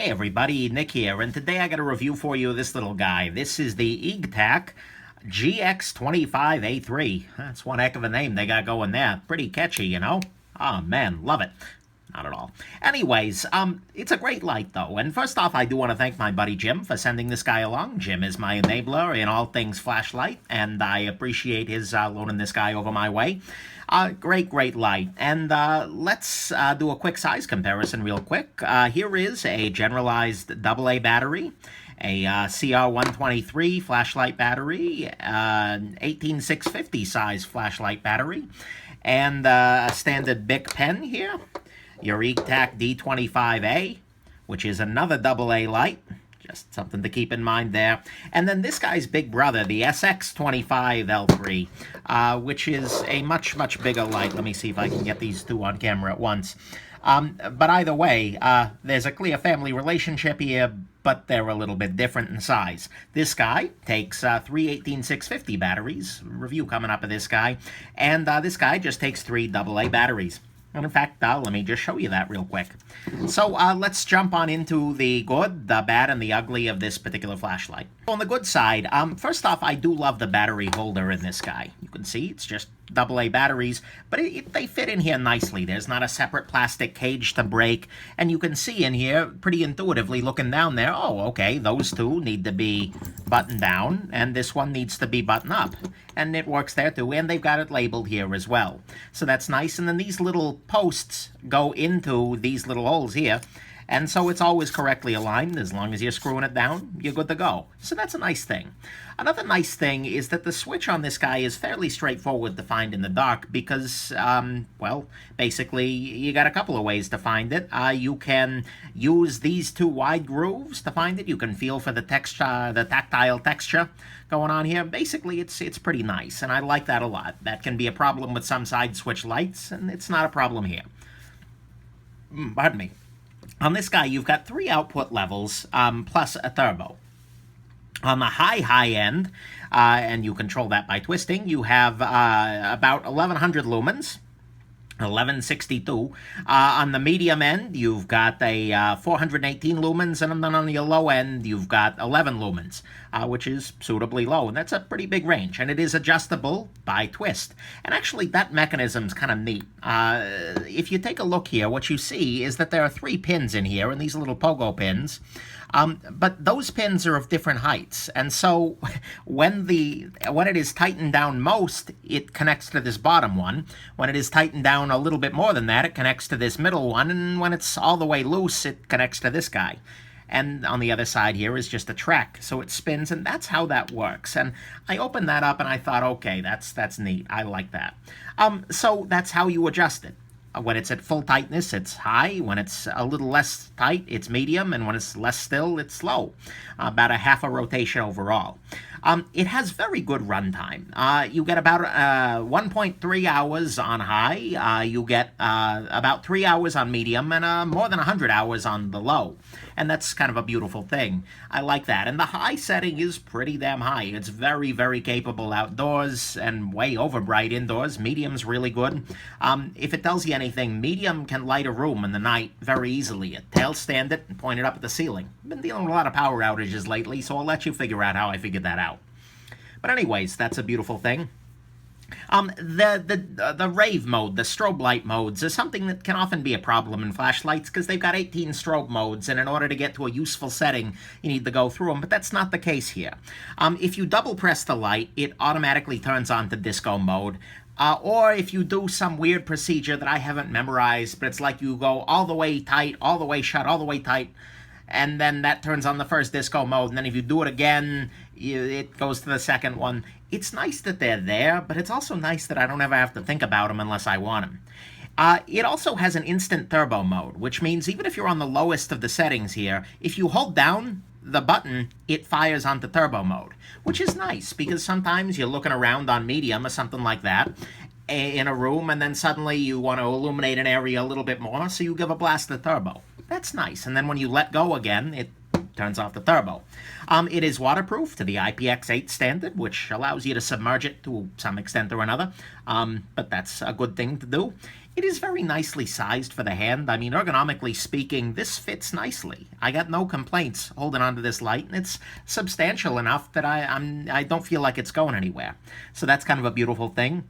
Hey everybody, Nick here, and today I got a review for you of this little guy. This is the EagTac GX25A3. That's one heck of a name they got going there. Pretty catchy, you know? Oh man, love it. Not at all. Anyways, it's a great light though, and first off I do want to thank my buddy Jim for sending this guy along. Jim is my enabler in all things flashlight, and I appreciate his loaning this guy over my way. Great light. And let's do a quick size comparison real quick. Here is a generalized AA battery, a CR123 flashlight battery, 18650 size flashlight battery, and a standard Bic pen here, your EagTac D25A, which is another AA light. Just something to keep in mind there. And then this guy's big brother, the SX25L3, which is a much bigger light. Let me see if I can get these two on camera at once. But either way, there's a clear family relationship here, but they're a little bit different in size. This guy takes three 18650 batteries. Review coming up of this guy. And this guy just takes three AA batteries. And in fact, let me just show you that real quick. So let's jump on into the good, the bad, and the ugly of this particular flashlight. On the good side, first off, I do love the battery holder in this guy. You can see it's just AA batteries, but they fit in here nicely. There's not a separate plastic cage to break, and you can see in here pretty intuitively looking down there, oh, okay, those two need to be buttoned down, and this one needs to be buttoned up. And it works there too, and they've got it labeled here as well. So that's nice, and then these little posts go into these little holes here, and so it's always correctly aligned. As long as you're screwing it down, you're good to go. So that's a nice thing. Another nice thing is that the switch on this guy is fairly straightforward to find in the dark because, well, basically you got a couple of ways to find it. You can use these two wide grooves to find it. You can feel for the texture, the tactile texture going on here. Basically, it's pretty nice, and I like that a lot. That can be a problem with some side switch lights, and it's not a problem here. Pardon me. On this guy, you've got three output levels, plus a turbo. On the high end, and you control that by twisting, you have about 1100 lumens, 1162. On the medium end, you've got a 418 lumens, and then on your low end, you've got 11 lumens, which is suitably low, and that's a pretty big range, and it is adjustable by twist. And actually, that mechanism's kind of neat. If you take a look here, what you see is that there are three pins in here, and these little pogo pins. But those pins are of different heights, and so when it is tightened down most, it connects to this bottom one. When it is tightened down a little bit more than that, it connects to this middle one, and when it's all the way loose, it connects to this guy. And on the other side here is just a track, so it spins, and that's how that works. And I opened that up, and I thought, okay, that's neat. I like that. So that's how you adjust it. When it's at full tightness, it's high. When it's a little less tight, it's medium. And when it's less still, it's low. About a half a rotation overall. It has very good runtime. You get about 1.3 hours on high. You get about 3 hours on medium and more than 100 hours on the low. And that's kind of a beautiful thing. I like that. And the high setting is pretty damn high. It's very capable outdoors and way over bright indoors. Medium's really good. If it tells you anything, medium can light a room in the night very easily. Tail stand it and point it up at the ceiling. I've been dealing with a lot of power outages lately, so I'll let you figure out how I figured that out. But anyways, that's a beautiful thing. The rave mode, the strobe light modes, is something that can often be a problem in flashlights because they've got 18 strobe modes, and in order to get to a useful setting, you need to go through them, but that's not the case here. If you double press the light, it automatically turns on to disco mode. Or if you do some weird procedure that I haven't memorized, but it's like you go all the way tight, all the way shut, all the way tight, and then that turns on the first disco mode, and then if you do it again, it goes to the second one. It's nice that they're there, but it's also nice that I don't ever have to think about them unless I want them. It also has an instant turbo mode, which means even if you're on the lowest of the settings here, if you hold down the button, it fires onto turbo mode, which is nice because sometimes you're looking around on medium or something like that in a room, and then suddenly you want to illuminate an area a little bit more, so you give a blast of turbo. That's nice, and then when you let go again, it turns off the turbo. It is waterproof to the IPX8 standard, which allows you to submerge it to some extent or another, but that's a good thing to do. It is very nicely sized for the hand. I mean, ergonomically speaking, this fits nicely. I got no complaints holding onto this light, and it's substantial enough that I don't feel like it's going anywhere. So that's kind of a beautiful thing.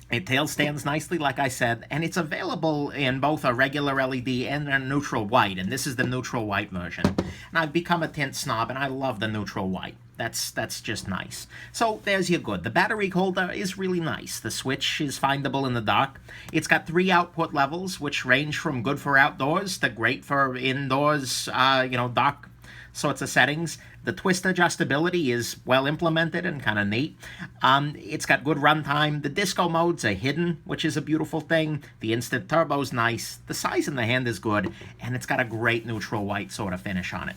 It tail stands nicely, like I said, and it's available in both a regular LED and a neutral white, and this is the neutral white version. And I've become a tint snob, and I love the neutral white. That's just nice. So there's your good. The battery holder is really nice. The switch is findable in the dock. It's got 3 output levels, which range from good for outdoors to great for indoors, dock sorts of settings. The twist adjustability is well implemented and kind of neat. It's got good runtime. The disco modes are hidden, which is a beautiful thing. The instant turbo's nice. The size in the hand is good, and it's got a great neutral white sort of finish on it.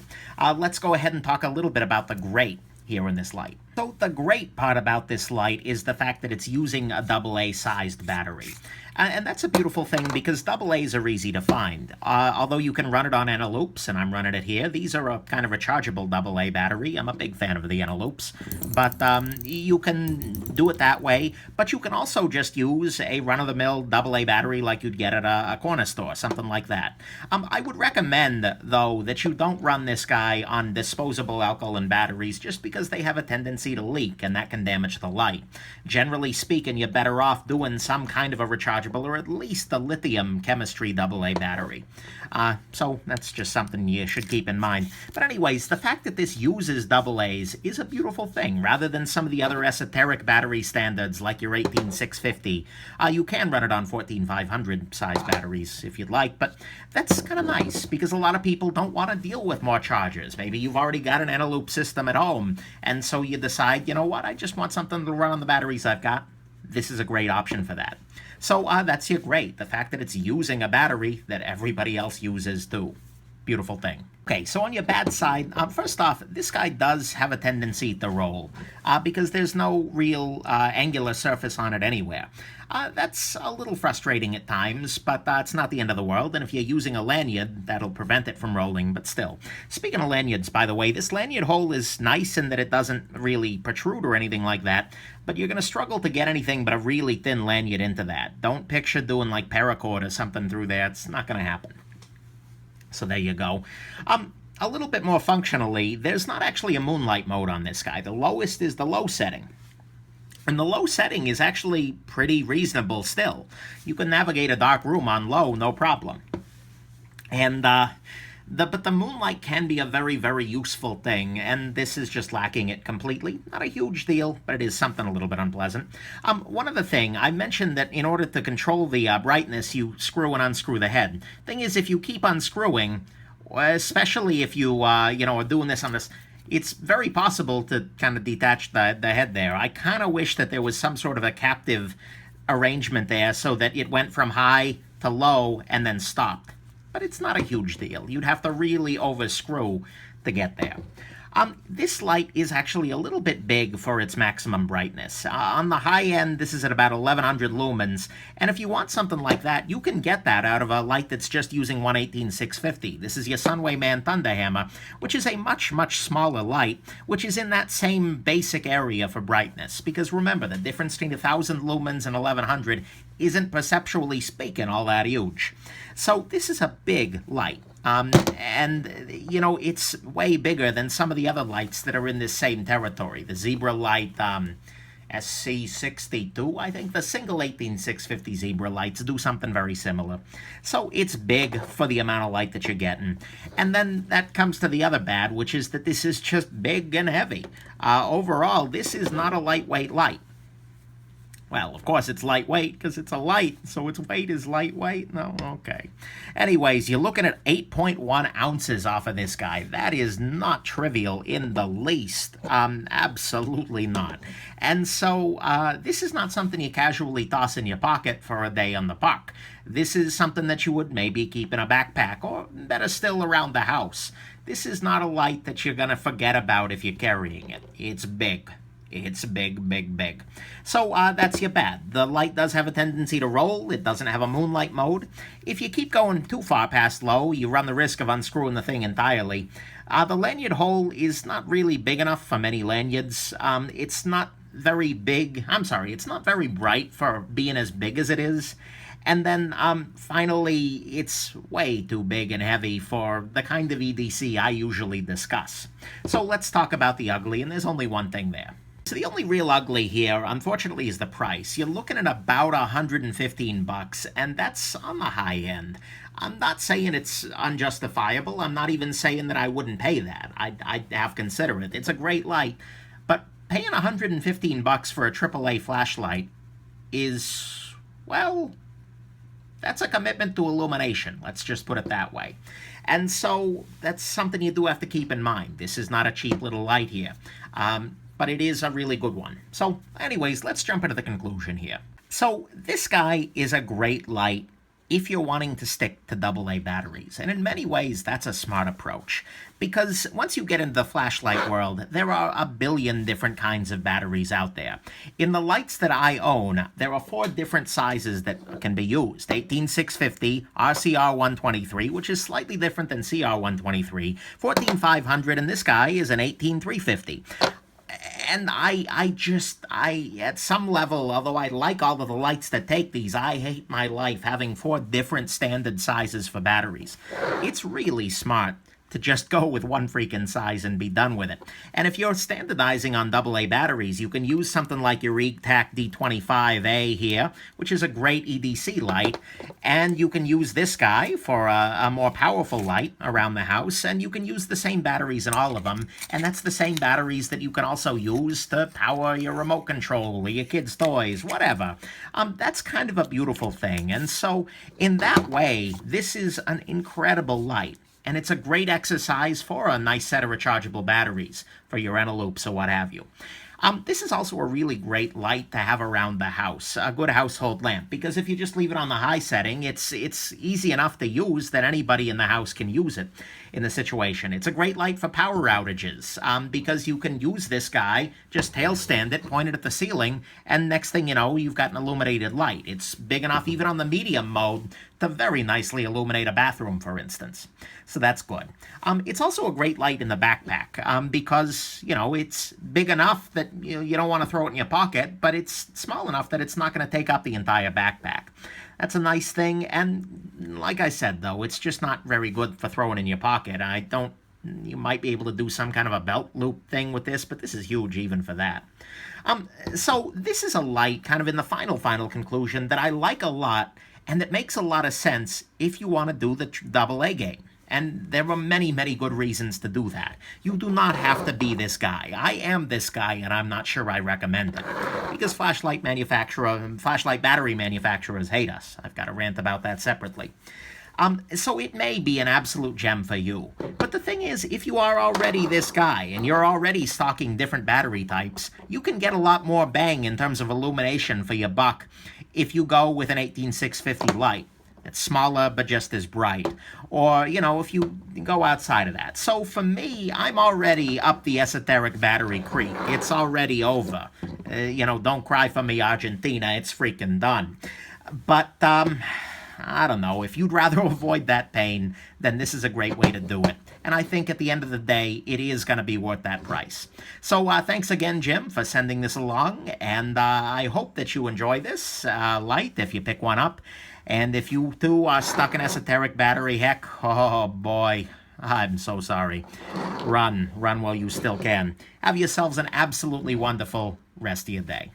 Let's go ahead and talk a little bit about the great here in this light. So the great part about this light is the fact that it's using a AA sized battery. And that's a beautiful thing because AA's are easy to find. Although you can run it on Eneloops, and I'm running it here, these are a kind of rechargeable AA battery. I'm a big fan of the Eneloops. But you can do it that way. But you can also just use a run-of-the-mill AA battery like you'd get at a corner store, something like that. I would recommend, though, that you don't run this guy on disposable alkaline batteries just because they have a tendency to leak, and that can damage the light. Generally speaking, you're better off doing some kind of a rechargeable or at least the lithium chemistry AA battery. So that's just something you should keep in mind. But anyways, the fact that this uses AA's is a beautiful thing. Rather than some of the other esoteric battery standards like your 18650, you can run it on 14500 size batteries if you'd like, but that's kind of nice because a lot of people don't want to deal with more chargers. Maybe you've already got an Eneloop system at home, and so you decide, you know what, I just want something to run on the batteries I've got. This is a great option for that. So that's your great. The fact that it's using a battery that everybody else uses too. Beautiful thing. Okay, so on your bad side, first off, this guy does have a tendency to roll because there's no real angular surface on it anywhere. That's a little frustrating at times, but it's not the end of the world, and if you're using a lanyard, that'll prevent it from rolling, but still. Speaking of lanyards, by the way, this lanyard hole is nice in that it doesn't really protrude or anything like that, but you're going to struggle to get anything but a really thin lanyard into that. Don't picture doing like paracord or something through there. It's not going to happen. So there you go. A little bit more functionally, there's not actually a moonlight mode on this guy. The lowest is the low setting. And the low setting is actually pretty reasonable still. You can navigate a dark room on low, no problem. And but the moonlight can be a very, very useful thing, and this is just lacking it completely. Not a huge deal, but it is something a little bit unpleasant. One other thing, I mentioned that in order to control the brightness, you screw and unscrew the head. Thing is, if you keep unscrewing, especially if you, are doing this on this, it's very possible to kind of detach the head there. I kind of wish that there was some sort of a captive arrangement there so that it went from high to low and then stopped. But it's not a huge deal. You'd have to really overscrew to get there. This light is actually a little bit big for its maximum brightness. On the high end, this is at about 1100 lumens, and if you want something like that, you can get that out of a light that's just using 118-650. This is your Sunway Man Thunderhammer, which is a much, much smaller light, which is in that same basic area for brightness. Because remember, the difference between 1000 lumens and 1100 isn't perceptually speaking all that huge. So this is a big light. It's way bigger than some of the other lights that are in this same territory. The Zebra Light SC62, I think. The single 18650 Zebra lights do something very similar. So it's big for the amount of light that you're getting. And then that comes to the other bad, which is that this is just big and heavy. Overall, this is not a lightweight light. Well, of course, it's lightweight because it's a light, so its weight is lightweight? No? Okay. Anyways, you're looking at 8.1 ounces off of this guy. That is not trivial in the least. Absolutely not. And so this is not something you casually toss in your pocket for a day on the park. This is something that you would maybe keep in a backpack, or better still, around the house. This is not a light that you're going to forget about if you're carrying it. It's big. It's big, big, big. So that's your bad. The light does have a tendency to roll. It doesn't have a moonlight mode. If you keep going too far past low, you run the risk of unscrewing the thing entirely. The lanyard hole is not really big enough for many lanyards. It's not very big. I'm sorry, it's not very bright for being as big as it is. And then finally, it's way too big and heavy for the kind of EDC I usually discuss. So let's talk about the ugly, and there's only one thing there. So the only real ugly here, unfortunately, is the price. You're looking at about $115, and that's on the high end. I'm not saying it's unjustifiable. I'm not even saying that I wouldn't pay that. I'd have consider it. It's a great light, but paying $115 for a AAA flashlight is, well, that's a commitment to illumination. Let's just put it that way. And so that's something you do have to keep in mind. This is not a cheap little light here. But it is a really good one. So anyways, let's jump into the conclusion here. So this guy is a great light if you're wanting to stick to AA batteries. And in many ways, that's a smart approach. Because once you get into the flashlight world, there are a billion different kinds of batteries out there. In the lights that I own, there are 4 different sizes that can be used. 18650, RCR123, which is slightly different than CR123, 14500, and this guy is an 18350. And I at some level, although I like all of the lights that take these, I hate my life having 4 different standard sizes for batteries. It's really smart to just go with one freaking size and be done with it. And if you're standardizing on AA batteries, you can use something like your EagTac G25A here, which is a great EDC light, and you can use this guy for a more powerful light around the house, and you can use the same batteries in all of them, and that's the same batteries that you can also use to power your remote control or your kids' toys, whatever. That's kind of a beautiful thing, and so in that way, this is an incredible light. And it's a great exercise for a nice set of rechargeable batteries for your Eneloops or what have you. This is also a really great light to have around the house, a good household lamp, because if you just leave it on the high setting, it's easy enough to use that anybody in the house can use it in the situation. It's a great light for power outages, because you can use this guy, just tail stand it, point it at the ceiling, and next thing you know, you've got an illuminated light. It's big enough even on the medium mode to very nicely illuminate a bathroom, for instance. So that's good. It's also a great light in the backpack because, you know, it's big enough that you don't want to throw it in your pocket, but it's small enough that it's not going to take up the entire backpack. That's a nice thing, and like I said, though, it's just not very good for throwing in your pocket. You might be able to do some kind of a belt loop thing with this, but this is huge even for that. So this is a light, kind of in the final conclusion, that I like a lot, and that makes a lot of sense if you want to do the AA game. And there are many, many good reasons to do that. You do not have to be this guy. I am this guy, and I'm not sure I recommend it. Because flashlight battery manufacturers hate us. I've got a rant about that separately. So it may be an absolute gem for you. But the thing is, if you are already this guy, and you're already stocking different battery types, you can get a lot more bang in terms of illumination for your buck if you go with an 18650 light. It's smaller, but just as bright. Or, you know, if you go outside of that. So for me, I'm already up the esoteric battery creek. It's already over. You know, don't cry for me, Argentina. It's freaking done. But, I don't know. If you'd rather avoid that pain, then this is a great way to do it. And I think at the end of the day, it is going to be worth that price. So thanks again, Jim, for sending this along. And I hope that you enjoy this light if you pick one up. And if you too are stuck in esoteric battery, heck, oh boy, I'm so sorry. Run while you still can. Have yourselves an absolutely wonderful rest of your day.